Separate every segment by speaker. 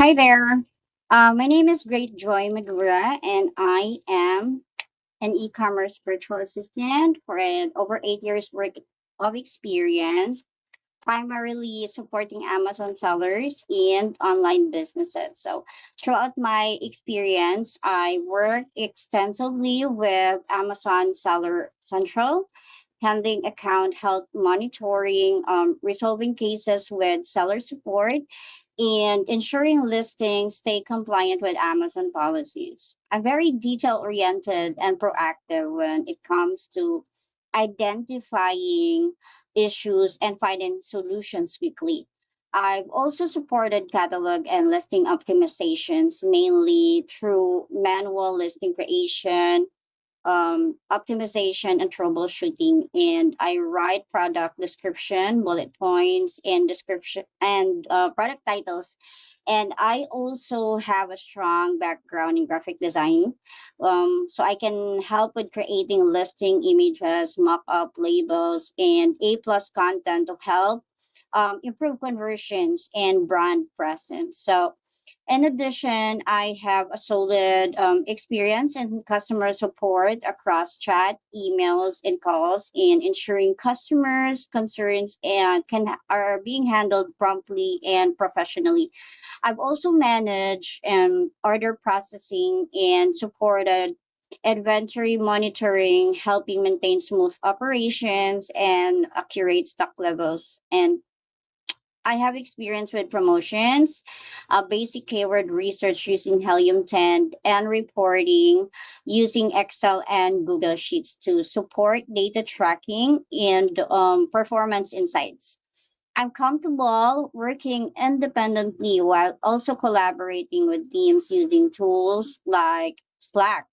Speaker 1: Hi there. My name is Great Joy Madura, and I am an e-commerce virtual assistant with over 8 years worth of experience, primarily supporting Amazon sellers and online businesses. So, throughout my experience, I work extensively with Amazon Seller Central, handling account health monitoring, resolving cases with seller support, and ensuring listings stay compliant with Amazon policies. I'm very detail oriented and proactive when it comes to identifying issues and finding solutions quickly. I've also supported catalog and listing optimizations mainly through manual listing creation, optimization and troubleshooting, and I write product description, bullet points, and description and product titles. And I also have a strong background in graphic design, so I can help with creating listing images, mock-up labels, and A+ content to help improve conversions and brand presence. So in addition, I have a solid experience in customer support across chat, emails, and calls, and ensuring customers' concerns and can are being handled promptly and professionally. I've also managed order processing and supported inventory monitoring, helping maintain smooth operations and accurate stock levels. And I have experience with promotions, basic keyword research using Helium 10, and reporting using Excel and Google Sheets to support data tracking and performance insights. I'm comfortable working independently while also collaborating with teams using tools like Slack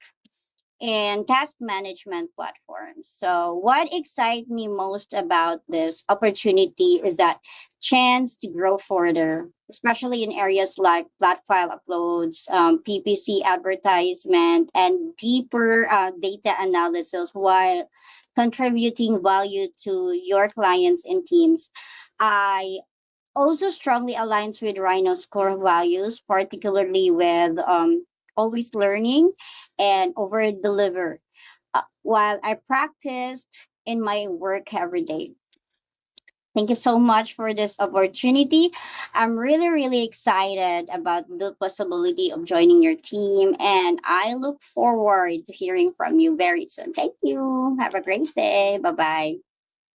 Speaker 1: and task management platforms. So, what excites me most about this opportunity is that chance to grow further, especially in areas like flat file uploads, PPC advertisement, and deeper data analysis while contributing value to your clients and teams. I also strongly aligns with Rhino's core values, particularly with always learning and over deliver. While I practiced in my work every day. Thank you so much for this opportunity. I'm really, really excited about the possibility of joining your team, and I look forward to hearing from you very soon. Thank you. Have a great day. Bye bye.